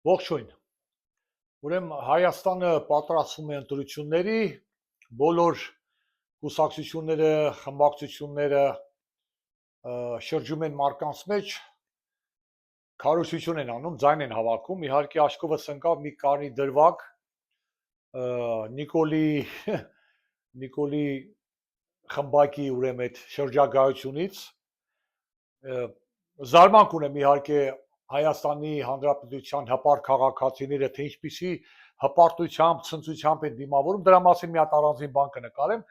Ողջույն։ Ուրեմն Հայաստանը պատրաստվում է ընտրությունների, բոլոր կուսակցությունները, խմբակցությունները շրջում են մարկանց մեջ, քարոզություն են անում, ձայն են հավաքում, իհարկե աչքովս ընկավ մի կարի դրվագ Նիկոլի խմբակի ուրեմն այդ շրջագայությունից զարմանք ունեմ իհարկե Հայաստանի Հանրապետության հպարտ քաղաքացիները թե ինչպիսի հպարտությամբ, ցնծությամբ են դիմավորում, դրա մասին մի հատ առանձին բան կնկարեմ,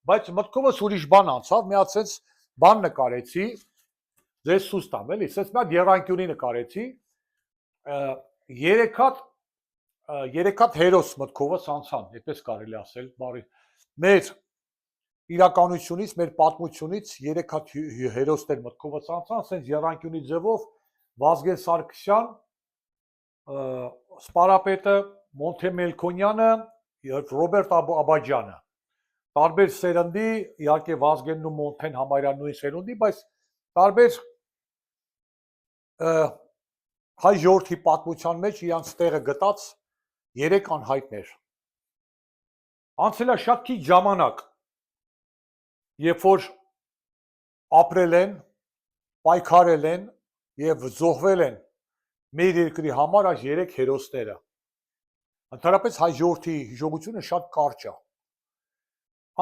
բայց մտքովս ուրիշ բան անցավ, մի հատ sense բան նկարեցի, ձեզ ցույց տամ, էլի, sense մի հատ երանգյունի նկարեցի, երեք հատ հերոս մտքովս անցան, այդպես կարելի ասել, բարի։ Մեր իրականությունից, մեր պատմությունից երեք հատ հերոսներ մտքովս անցան, sense երանգյունի ձևով Վազգեն Սարգսյան, Սպարապետը, Մոնթե Մելքոնյանը, Ռոբերտ Աբաջյանը։ Տարբեր սերնդի, իհարկե Վազգենն ու Մոնթեն համարյա նույն սերունդի, բայց տարբեր հայ ժողովրդի պատմության մեջ իրանց տեղը գտած երեք անհայտներ։ Անցել է շատ քիչ ժամանակ, երբ որ ապրել են, պայքարել են եւ զոհվել են մեր երկրի համար այս երեք հերոսները։ Ընդհանրապես հայ ժողովրդի հիշողությունը շատ կարճ է։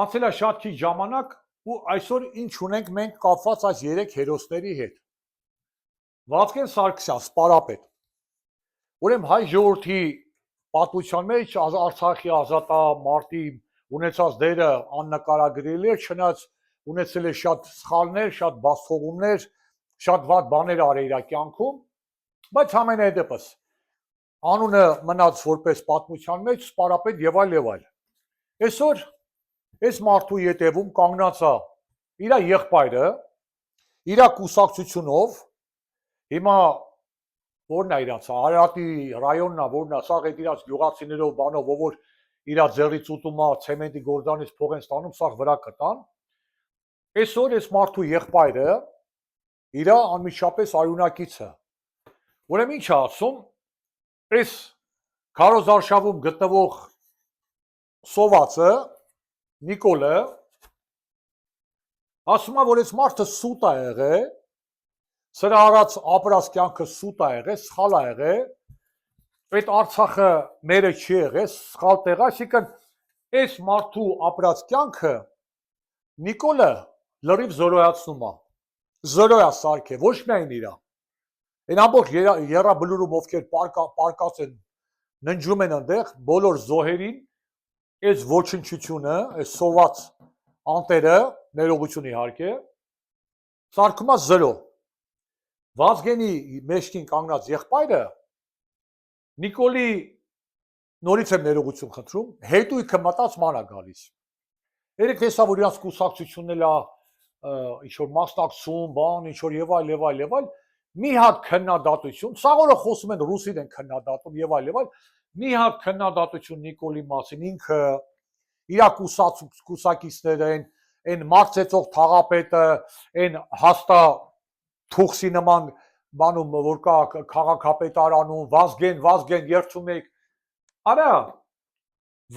Անցել է շատ քիչ ժամանակ ու այսօր ինչ ունենք մենք կապված այս երեք հերոսների հետ։ Վազգեն Սարգսյան, Սպարապետ։ Ուրեմն հայ ժողովրդի պատմության մեջ Արցախի ազատամարտի ունեցած դերը աննկարագրելի է, չնայած ունեցել է շատ սխալներ, շատ բացթողումներ, շատ վատ բաներ արել իր կյանքում, բայց ամենայդեպս անունը մնաց որպես պատմության մեջ Սպարապետ եւ այլ։ Այսօր այս մարդու ետևում կանգնած է իր եղբայրը, իր կուսակցությունով, հիմա որն է իրանց, Արարատի ռայոնն է, որն է, սա այդ իրանց գյուղացիներով բանով, որ իր ձեռից ուտում է, ցեմենտի գործանից փող են ստանում, սա վրա կտան։ Այսօր այս մարդու եղբայրը իր անմիջապես արյունակիցը։ Ուրեմն ինչ է ասում, այս քարոզարշավում գտնվող սովածը Նիկոլը ասում է, որ այս մարդը սուտ է եղել, սրա արած ապրած կյանքը սուտ է եղել, սխալ է եղել, այդ Արցախը մերը չի եղել, սխալ տեղ է, այսինքն այս մարդու ապրած կյանքը Նիկոլը լրիվ զորոյացնում է, զորոյ է սարքել, ոչ միայն իրա, այն ամբողջ եռաբլուրում ովքեր պարկած են, ննջում են այնտեղ, բոլոր զոհերին, այս ոչնչությունը, այս սոված անտերը, ներողություն իհարկե, սարքում է զրո։ Վազգենի մեջքին կանգնած եղբայրը Նիկոլի նորից եմ ներողություն խնդրում, հետույքը մտած ման է գալիս։ Երեք տեսա, որ իրանց կուսակցությունն էլ ինչ որ մասնակցում, բան, ինչ որ եւ այլ, մի հատ քննադատություն, սա օրը խոսում են ռուսին են քննադատում եւ այլ, մի հատ քննադատություն Նիկոլի մասին, ինքը իր կուսակիցները են մարցեցող թաղապետը, այն հաստա թուխսի նման բանում, որ կա քաղաքապետարանում, Վազգեն երթում եք, արա,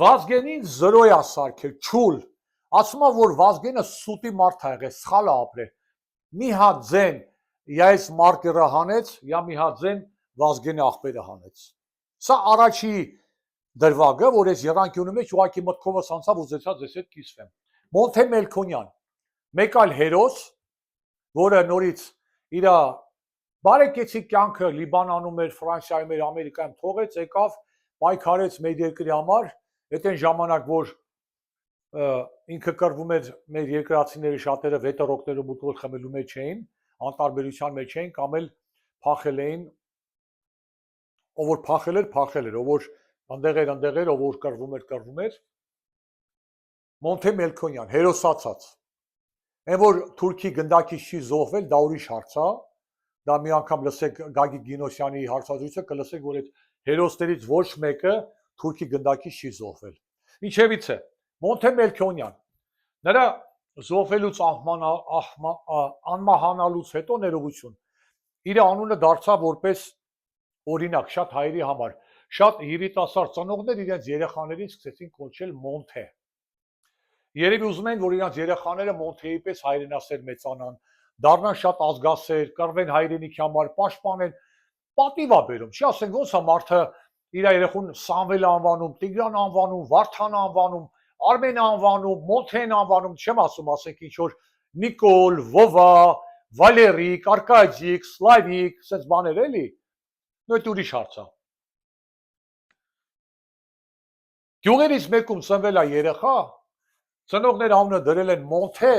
Վազգենին զրոյ է սարքել, չուլ, ասում է, որ Վազգենը սուտի մարդ է եղել, սխալ է ապրել, մի հատ ձեն ես մարկերը հանեց, या մի հատ ձեն Վազգենի աղբերը հանեց։ Սա առաջի դրվագը, որ ես եռանկյունի մեջ ուղղակի մտքովս անցավ ուզեցա ձեզ հետ կիսվեմ։ Մոնթե Մելքոնյան, մեկ այլ հերոս, որը նորից իր բարեկեցիկ կյանքը Լիբանանում էր, Ֆրանսիայում էր, Ամերիկայում թողեց, եկավ, պայքարեց մեր երկրի համար, այդ այն ժամանակ, որ ինքը կռվում էր մեր երկրացիների շատերը վետերոկներում ուտել խմելու մեջ էին, անտարբերության մեջ էին, կամ էլ փախել էին, ով որ փախել էր, ով որ այնտեղ էր, ով որ կռվում էր, Մոնթե Մելքոնյան, հերոսացած։ Այն որ Թուրքի գնդակից չի զոհվել, դա ուրիշ հարց է, դա մի անգամ լսեք Գագիկ Գինոսյանի հարցազրույցը, կլսեք, որ այդ հերոսներից ոչ մեկը Թուրքի գնդակից չի զոհվել։ Ինչևիցե, Մոնթե Մելքոնյան, նրա զոհվելուց անմահանալուց հետո ներողություն, իր անունը դարձավ որպես օրինակ շատ հայերի համար շատ երիտասարդ ծնողներ իրենց երեխաներին սկսեցին կոչել Մոնթե։ Երևի ուզում են, որ իրենց երեխաները Մոնթեի պես հայրենասեր մեծանան, դառնան շատ ազգասեր, կռվեն հայրենիքի համար, պաշտպանեն, պատիվ է բերում։ Չի ասենք ոնց է մարդը իր երեխուն Սամվել անվանում, Տիգրան անվանում, Վարդան անվանում, Արմեն անվանում, Մոնթեն անվանում, չեմ ասում, ասենք ինչ որ Նիկոլ, Վովա, Վալերիկ, Արկադիկ, Սլավիկ, ասես բաներ էլի։ Նույն ուրիշ հարց է։ Գյուղերից մեկում ծնվել է երեխա, ծնողները անունը դրել են Մոնթե,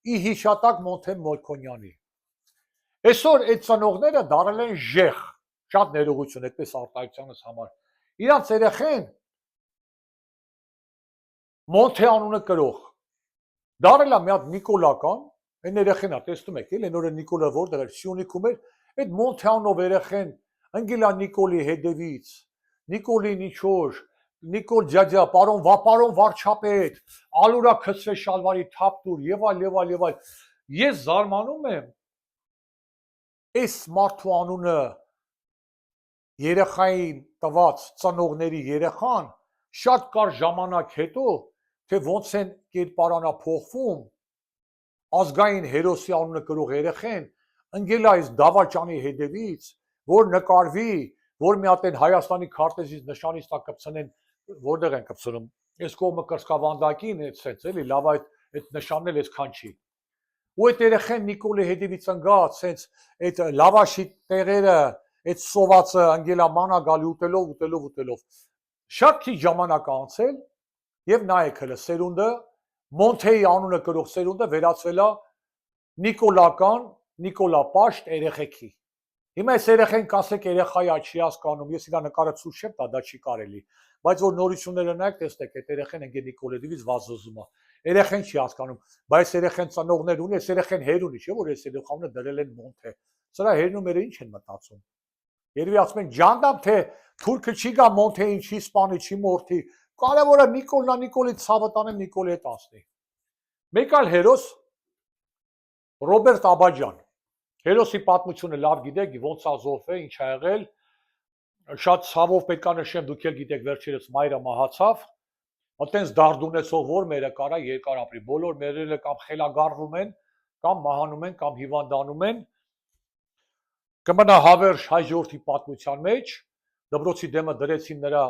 ի հիշատակ Մոնթե Մոլքոնյանի։ Այսօր այդ ծնողները դարել են Ժեխ, շատ ներողություն այդպես արտահայտությունս համար։ Իրանց երեխեն Մոնթե անունը կրող դարել է մի հատ Նիկոլական, այն երեխեն է, տեսնում եք, էլի նորը Նիկոլը որտեղ էր, Սյունիքում էր, այդ Մոնթե անունով երեխեն ընկել է Նիկոլի հետևից, Նիկոլին ինչ որ Նիկոլ ջաջա, պարոն վարչապետ, ալուրա քցրե շալվարի թափտուր եւ այլ։ Ես զարմանում եմ այս մարդու անունը երեխային տված ծնողների երեխան շատ կար ժամանակ հետո, թե ոնց են կերպարանա փոխվում, ազգային հերոսի անունը կրող երեխեն ընկել է այս դավաճանի հետևից, որ նկարվի, որ մի հատ են Հայաստանի քարտեզից նշանից տա կպցնեն, որտեղ են կպցնում, այս կողմը կրսկավանդակին, այդպես էլի, լավ այդ նշանն էլ այսքան չի։ Ու այդ երեխեն Նիկոլի հետևից ընկած, սենց այդ լավաշի տեղերը, այդ սովածը ընկել է մանա գալի ուտելով։ Շատ քիչ ժամանակ անցել եւ նայեք հələ սերունդը Մոնթեի անունը կրող սերունդը վերածվել է Նիկոլական, Նիկոլապաշտ երեխեքի։ Հիմա այս երեխեն կասեք երեխայի չի հասկանում, ես իրա նկարը ցույց չեմ տա, դա չի կարելի, բայց որ նորությունները նայեք, տեսեք, այդ երեխեն ընկել Նիկոլեդիվից վազոզում է։ Երեխեն չի հասկանում, բայց երեխեն ծնողներ ունի, այս երեխեն հեր ունի, չէ՞ որ այս երեխանը դրել են Մոնթե։ Սրա հերն ու մերը ինչ են մտածում։ Երևի ասում են ջանդամ թե թուրքը չի գա Մոնթեին չի սպանի, չի մորթի։ Կարևորը Նիկոլնա, Նիկոլի ցավը տանեմ, Նիկոլի հետ ասնի։ Մեկ այլ հերոս Ռոբերտ Աբաջյան։ Հերոսի պատմությունը լավ գիտեք, ոնց է զոհվել, ինչ ա եղել։ Շատ ցավով պետք է նշեմ, դուք էլ գիտեք վերջերս մայրը մահացավ։ Այտենց դարդունեցող որ մերը կարա երկար ապրի։ Բոլոր մերերը կամ խելագարվում են, կամ մահանում են, կամ հիվանդանում են։ Կմնա հավերժ հաջորդի պատմության մեջ, դպրոցի դեմը դրեցին նրա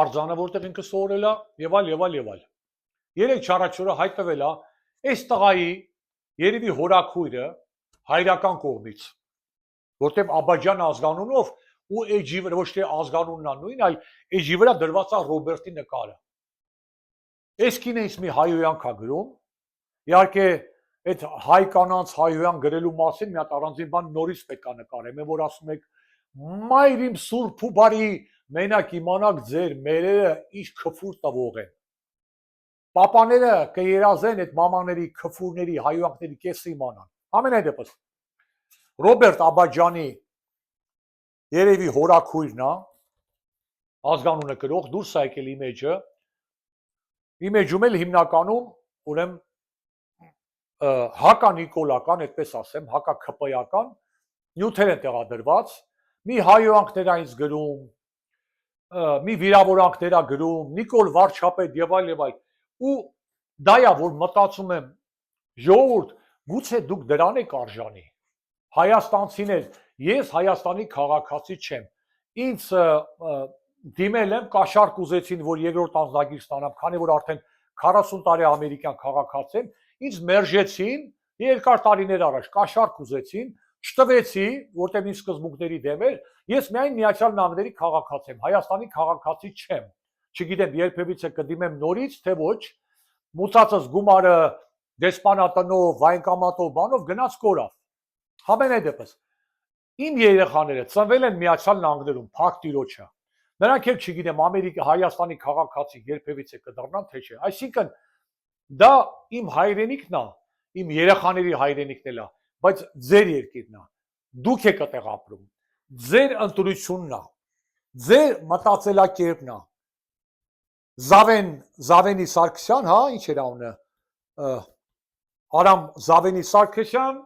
արձանը, որտեղ ինքը սովորել է, եւ այլ։ Երեք չառաջորը հայտնվել է այս տղայի երևի հորաքույրը հայրական կողմից, որտեղ Աբաջյան ազգանունով ու էջի վրա ոչ թե ազգանունն է նույն, այլ էջի վրա դրված է Ռոբերտի նկարը։ Այս կինը ինձ մի հայոյանք է գրում, իհարկե այդ հայ կանանց հայոյան գրելու մասին մի հատ առանձին բան նորից պետք է նկարեմ, որ ասում եք մայր իմ սուրբ ու բարի, մենակ իմանաք ձեր մերերը ինչ քֆուր տվող են։ Պապաները կերազեն այդ մամաների քֆուրների հայոյանքների կեսը իմանան։ Ամենայն դեպս Ռոբերտ Աբաջյանի երևի հորաքույրն է, ազգանունը կրող, դուրս է եկել իմեջը, իմեջում էլ հիմնականում ուրեմն հականիկոլական, այդպես ասեմ, հակաքպայական նյութեր են տեղադրված, մի հայոյանքներ է ինձ գրում, մի վիրավորանքներ է գրում, Նիկոլ վարչապետ եւ այլ, ու դա է, որ մտածում եմ, ժողովուրդ, գուցե դուք դրան եք արժանի։ Հայաստանցիներ, ես Հայաստանի քաղաքացի չեմ։ Ինձ դիմել եմ, կաշառք ուզեցին, որ երկրորդ անձնագիր ստանամ, քանի որ արդեն 40 տարի ամերիկյան քաղաքացի եմ, ինձ մերժեցին երկար տարիներ առաջ, կաշառք ուզեցին, չտվեցի, որտեղ ինձ սկզբունքների դեմ էր, ես միայն Միացյալ Նահանգների քաղաքացի եմ, Հայաստանի քաղաքացի չեմ։ Չգիտեմ, երբևիցե կդիմեմ նորից, թե ոչ, մուծածս գումարը դեսպանատնով, վայնկամատով, բանով գնաց կորավ։ Համենայն դեպս իմ երեխաները ծնվել են Միացյալ Նահանգներում, փակ տիրոջը։ Նրանք էլ չգիտեմ Ամերիկա, Հայաստանի քաղաքացի երբևիցե կդառնան, թե չէ։ Այսինքն դա իմ հայրենիքն է, իմ երեխաների հայրենիքն էլ է, բայց ձեր երկիրն է։ Դուք եք այդտեղ ապրում։ Ձեր ընտրությունն է, ձեր մտածելակերպն է։ Զավենի Սարգսյան, հա, ինչ էր անունը։ Արամ Զավենի Սարգսյան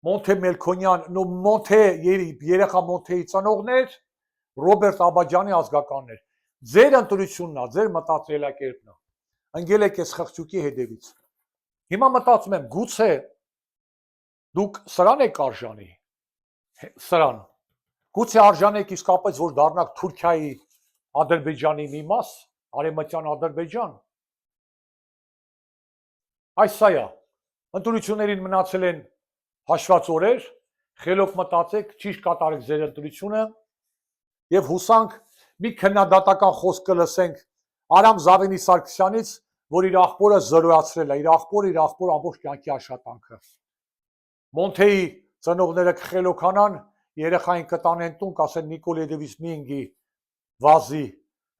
Մոնթե Մելքոնյան, նո Մոնթե երեխա Մոնթեի ծնողներ, Ռոբերտ Աբաջյանի ազգականներ։ Ձեր ընտրությունն է, ձեր մտածելակերպն է։ Ընկել եք այս խղճուկի հետևից։ Հիմա մտածում եմ, գուցե դուք սրան եք արժանի։ Սրան։ Գուցե արժան եք իսկապես, որ դառնաք Թուրքիայի, Ադրբեջանի մի մաս, Արևմտյան Ադրբեջան։ Այս սա է։ Ընտրություններին մնացել են հաշված օրեր, խելոք մտածեք, ճիշտ կատարեք ձեր ընտրությունը եւ հուսանք մի քննադատական խոսք կլսենք Արամ Զավենի Սարգսյանից, որ իր աղբորը զրոյացրել է, իր աղբորը ամբողջ կյանքի աշխատանքը։ Մոնթեի ծնողները կխելոքանան, երեխային կտանեն տուն, կասեն Նիկոլ Եդևից մի ընկի վազի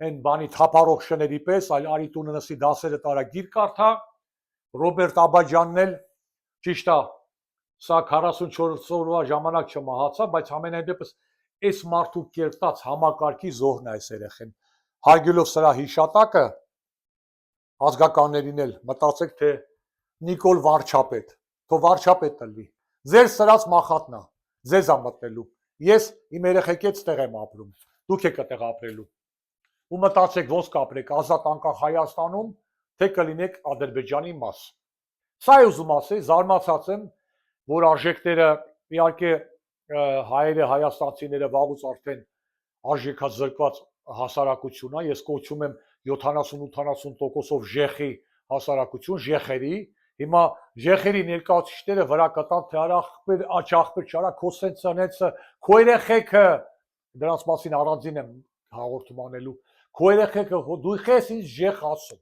այն բանի թափառող շների պես, այլ արի տունը նստի դասերը տարա գիր կարդա։ Ռոբերտ Աբաջյանն էլ ճիշտ է, սա 44 օրվա ժամանակ չմահացա, բայց ամենայն դեպս այս մարդու կերտած համակարգի զոհն է այս երեխեն։ Հարգելով սրա հիշատակը, ազգականներին էլ մտածեք, թե Նիկոլ վարչապետ, թող վարչապետը լինի։ Ձեր սրած մախատնա, ձեզ է մտնելու։ Ես իմ երեխեքից տեղ եմ ապրում, դուք եք այդտեղ ապրելու։ Ու մտածեք ոնց կապրեք ազատ անկախ Հայաստանում, թե կլինեք Ադրբեջանի մաս։ Սա է ուզում ասել, զարմացած եմ, որ արժեքները իհարկե հայերը, հայաստանցիները վաղուց արդեն արժեքազրկված հասարակություն է, ես կոչում եմ 70-80%-ով ժեխի հասարակություն, ժեխերի։ Հիմա ժեխերի ներկայացուցիչները վրա կտան, թե արա աղբեր, աչ աղբեր չարա, քո սենցը, քո երեխեքը, դրանց մասին առանձին եմ հաղորդում անելու, քո երեխեքը, դու ես ինձ ժեխ ասում։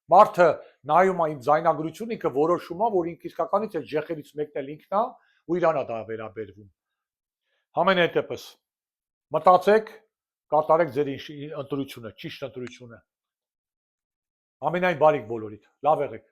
Մարդը նայում է իմ ձայնագրությունը, ինքը որոշում է, որ ինքը իսկականից այդ ժեխերից մեկն էլ ինքն է, ու իրան է դա վերաբերվում։ Համենայն դեպս մտածեք, կատարեք ձեր ընտրությունը, ճիշտ ընտրությունը։ Ամենայն բարիք բոլորիդ, լավ եղեք։